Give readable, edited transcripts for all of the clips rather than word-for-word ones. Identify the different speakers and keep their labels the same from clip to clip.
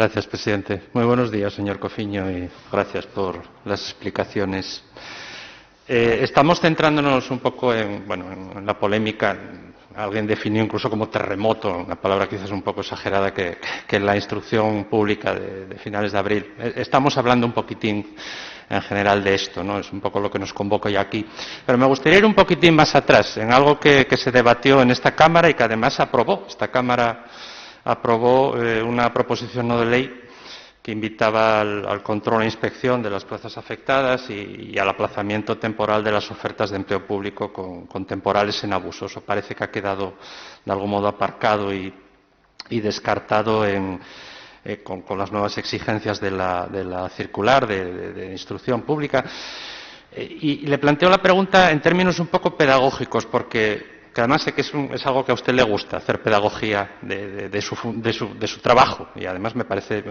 Speaker 1: Gracias, presidente. Muy buenos días, señor Cofiño, y gracias por las explicaciones. Estamos centrándonos un poco en la polémica. Alguien definió incluso como terremoto, una palabra quizás un poco exagerada, que en la instrucción pública de finales de abril. Estamos hablando un poquitín en general de esto, ¿no? Es un poco lo que nos convoca hoy aquí. Pero me gustaría ir un poquitín más atrás, en algo que se debatió en esta Cámara y que además aprobó. Esta Cámara aprobó una proposición no de ley que invitaba al control e inspección de las plazas afectadas y al aplazamiento temporal de las ofertas de empleo público con temporales en abuso. Eso parece que ha quedado de algún modo aparcado y descartado con las nuevas exigencias de la circular de instrucción pública. Y le planteo la pregunta en términos un poco pedagógicos, porque que además sé que es algo que a usted le gusta, hacer pedagogía de su trabajo, y además me parece,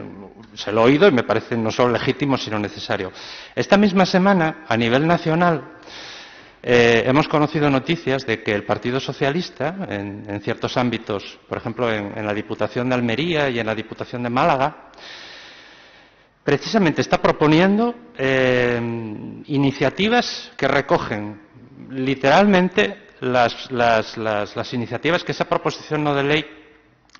Speaker 1: se lo he oído y me parece no solo legítimo, sino necesario. Esta misma semana, a nivel nacional, hemos conocido noticias de que el Partido Socialista, en ciertos ámbitos, por ejemplo, en la Diputación de Almería y en la Diputación de Málaga, precisamente está proponiendo iniciativas que recogen literalmente las iniciativas que esa proposición no de ley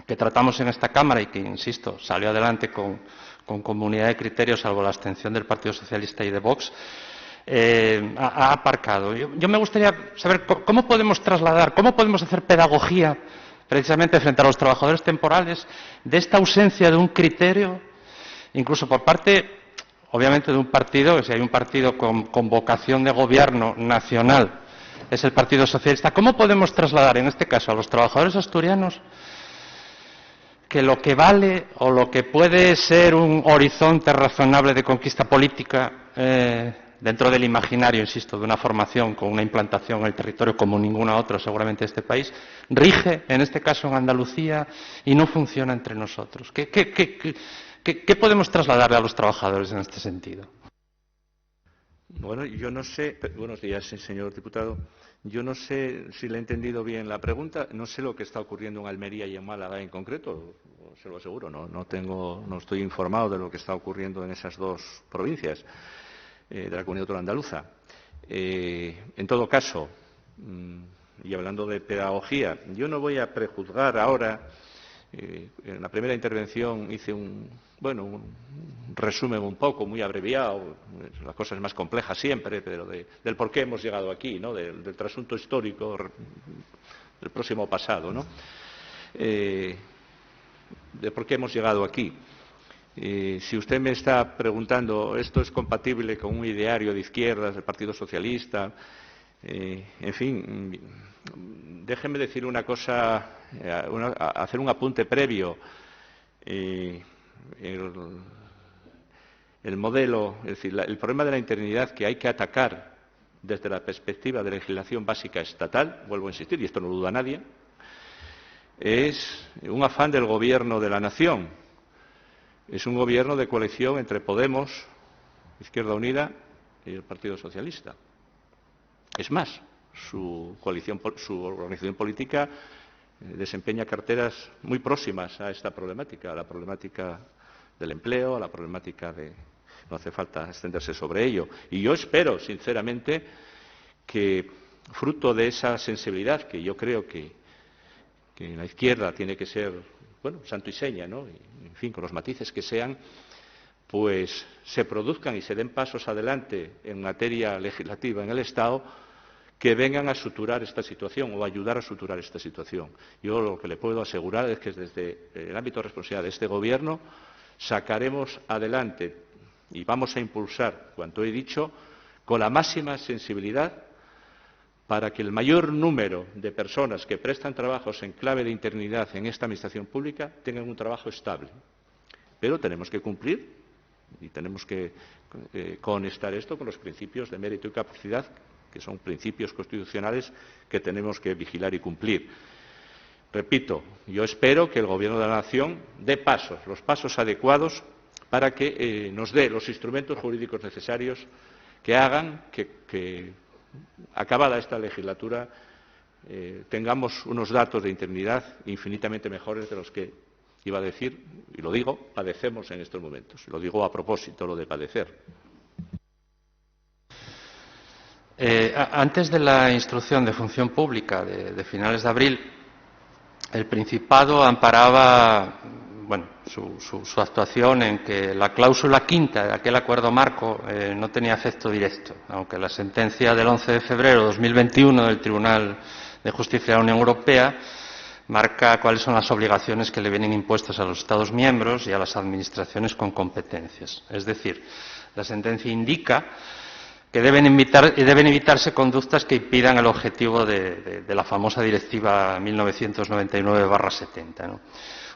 Speaker 1: que tratamos en esta Cámara y que, insisto, salió adelante con comunidad de criterios, salvo la abstención del Partido Socialista y de Vox, ha aparcado. Yo me gustaría saber cómo podemos trasladar, cómo podemos hacer pedagogía precisamente frente a los trabajadores temporales de esta ausencia de un criterio, incluso por parte, obviamente, de un partido, que si hay un partido con vocación de gobierno nacional, es el Partido Socialista. ¿Cómo podemos trasladar, en este caso, a los trabajadores asturianos que lo que vale o lo que puede ser un horizonte razonable de conquista política dentro del imaginario, insisto, de una formación con una implantación en el territorio como ninguna otra seguramente de este país, rige, en este caso en Andalucía, y no funciona entre nosotros? ¿Qué podemos trasladarle a los trabajadores en este sentido?
Speaker 2: Bueno, yo no sé, buenos días, señor diputado. Yo no sé si le he entendido bien la pregunta. No sé lo que está ocurriendo en Almería y en Málaga en concreto, se lo aseguro. No estoy informado de lo que está ocurriendo en esas dos provincias de la Comunidad Autónoma Andaluza. En todo caso, y hablando de pedagogía, yo no voy a prejuzgar ahora. En la primera intervención hice un resumen un poco muy abreviado, la cosa es más compleja siempre, pero del por qué hemos llegado aquí, ¿no? Del trasunto histórico del próximo pasado, ¿no? De por qué hemos llegado aquí. Si usted me está preguntando, ¿esto es compatible con un ideario de izquierdas del Partido Socialista? En fin, déjeme decir una cosa, hacer un apunte previo. El modelo, es decir, el problema de la interinidad que hay que atacar desde la perspectiva de legislación básica estatal, vuelvo a insistir, y esto no lo duda nadie, es un afán del Gobierno de la Nación. Es un gobierno de coalición entre Podemos, Izquierda Unida y el Partido Socialista. Es más, su organización política desempeña carteras muy próximas a esta problemática, a la problemática del empleo, a la problemática de... No hace falta extenderse sobre ello. Y yo espero, sinceramente, que fruto de esa sensibilidad, que yo creo que la izquierda tiene que ser, santo y seña, ¿no? Y, en fin, con los matices que sean, pues se produzcan y se den pasos adelante en materia legislativa en el Estado que vengan a suturar esta situación o a ayudar a suturar esta situación. Yo lo que le puedo asegurar es que desde el ámbito de responsabilidad de este Gobierno sacaremos adelante y vamos a impulsar cuanto he dicho con la máxima sensibilidad para que el mayor número de personas que prestan trabajos en clave de interinidad en esta Administración pública tengan un trabajo estable. Pero tenemos que cumplir y tenemos que conectar esto con los principios de mérito y capacidad, que son principios constitucionales que tenemos que vigilar y cumplir. Repito, yo espero que el Gobierno de la Nación dé pasos, los pasos adecuados para que nos dé los instrumentos jurídicos necesarios que hagan que acabada esta legislatura, tengamos unos datos de interinidad infinitamente mejores de los que Iba a decir, y lo digo, padecemos en estos momentos. Lo digo a propósito, lo de padecer.
Speaker 1: Antes de la instrucción de función pública de finales de abril, el Principado amparaba su actuación en que la cláusula quinta de aquel acuerdo marco no tenía efecto directo, aunque la sentencia del 11 de febrero de 2021 del Tribunal de Justicia de la Unión Europea marca cuáles son las obligaciones que le vienen impuestas a los Estados miembros y a las administraciones con competencias. Es decir, la sentencia indica que deben evitarse conductas que impidan el objetivo de la famosa Directiva 1999/70, ¿no?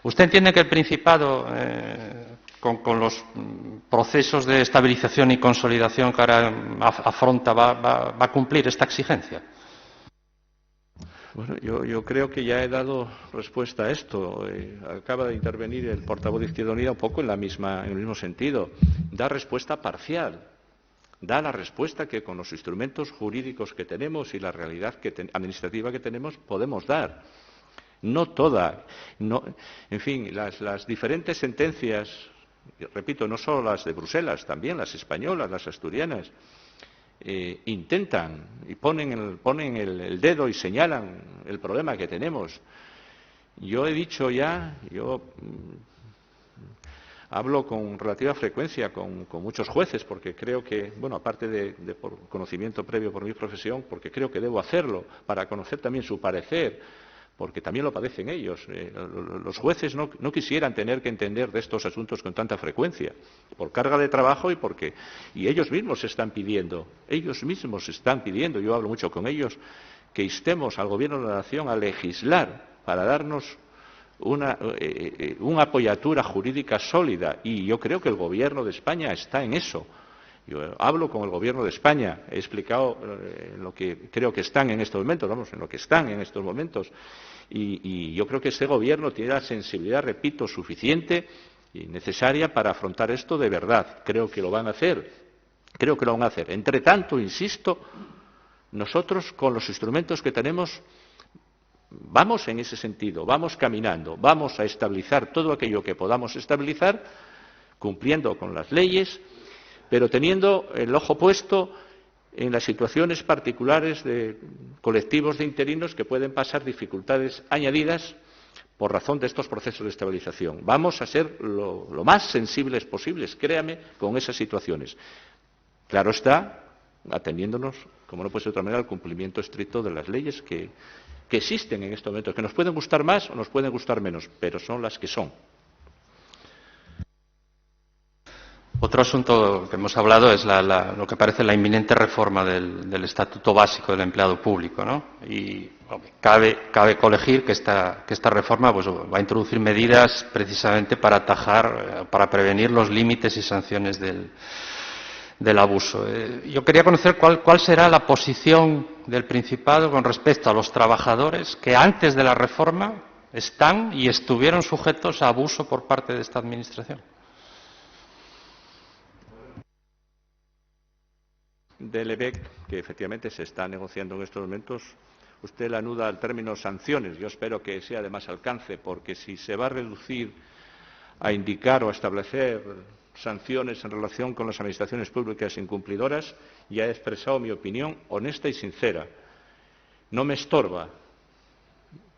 Speaker 1: ¿Usted entiende que el Principado, con los procesos de estabilización y consolidación que ahora afronta, va a cumplir esta exigencia?
Speaker 2: Bueno, yo creo que ya he dado respuesta a esto. Acaba de intervenir el portavoz de Izquierda Unida un poco en el mismo sentido. Da respuesta parcial. Da la respuesta que con los instrumentos jurídicos que tenemos y la realidad administrativa que tenemos podemos dar. No toda. No, en fin, las diferentes sentencias, repito, no solo las de Bruselas, también las españolas, las asturianas, intentan y ponen el dedo y señalan el problema que tenemos. Yo he dicho ya, hablo con relativa frecuencia con muchos jueces, porque creo que, bueno, aparte de por conocimiento previo por mi profesión, porque creo que debo hacerlo para conocer también su parecer, porque también lo padecen ellos. Los jueces no quisieran tener que entender de estos asuntos con tanta frecuencia, por carga de trabajo y ellos mismos están pidiendo, yo hablo mucho con ellos, que instemos al Gobierno de la Nación a legislar para darnos una apoyatura jurídica sólida, y yo creo que el Gobierno de España está en eso. Yo hablo con el Gobierno de España, he explicado lo que creo que están en estos momentos, y yo creo que este Gobierno tiene la sensibilidad, repito, suficiente y necesaria para afrontar esto de verdad. Creo que lo van a hacer. Entre tanto, insisto, nosotros con los instrumentos que tenemos vamos en ese sentido, vamos caminando, vamos a estabilizar todo aquello que podamos estabilizar, cumpliendo con las leyes, pero teniendo el ojo puesto en las situaciones particulares de colectivos de interinos que pueden pasar dificultades añadidas por razón de estos procesos de estabilización. Vamos a ser lo más sensibles posibles, créame, con esas situaciones. Claro está, ateniéndonos, como no puede ser de otra manera, al cumplimiento estricto de las leyes que existen en estos momentos, que nos pueden gustar más o nos pueden gustar menos, pero son las que son.
Speaker 1: Otro asunto que hemos hablado es lo que parece la inminente reforma del Estatuto Básico del Empleado Público, ¿no? Y cabe colegir que esta reforma pues, va a introducir medidas precisamente para atajar, para prevenir los límites y sanciones del abuso. Yo quería conocer cuál será la posición del Principado con respecto a los trabajadores que antes de la reforma están y estuvieron sujetos a abuso por parte de esta Administración.
Speaker 2: Del EBEC, que efectivamente se está negociando en estos momentos, usted la anuda al término sanciones. Yo espero que sea de más alcance, porque si se va a reducir a indicar o a establecer sanciones en relación con las administraciones públicas incumplidoras, ya he expresado mi opinión honesta y sincera. No me estorba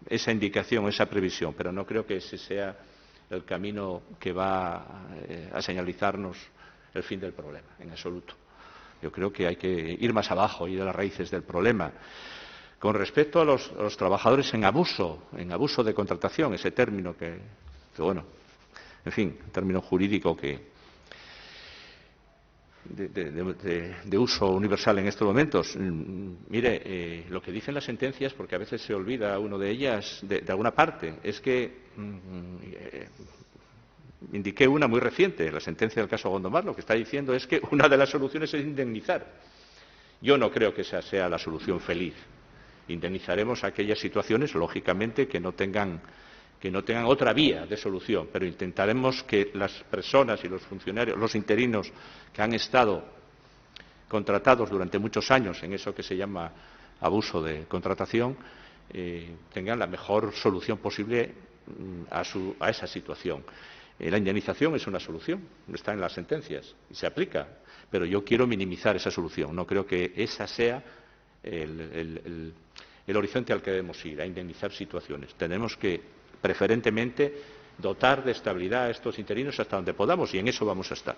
Speaker 2: esa indicación, esa previsión, pero no creo que ese sea el camino que va a señalizarnos el fin del problema, en absoluto. Yo creo que hay que ir más abajo, ir a las raíces del problema. Con respecto a los trabajadores en abuso de contratación, ese término que bueno, en fin, un término jurídico de uso universal en estos momentos. Mire, lo que dicen las sentencias, porque a veces se olvida uno de ellas, de alguna parte, es que indiqué una muy reciente, la sentencia del caso Gondomar, lo que está diciendo es que una de las soluciones es indemnizar. Yo no creo que esa sea la solución feliz. Indemnizaremos aquellas situaciones, lógicamente, que no tengan otra vía de solución, pero intentaremos que las personas y los funcionarios, los interinos que han estado contratados durante muchos años en eso que se llama abuso de contratación, tengan la mejor solución posible a esa situación. La indemnización es una solución, está en las sentencias y se aplica, pero yo quiero minimizar esa solución. No creo que ese sea el horizonte al que debemos ir, a indemnizar situaciones. Tenemos que, preferentemente, dotar de estabilidad a estos interinos hasta donde podamos, y en eso vamos a estar.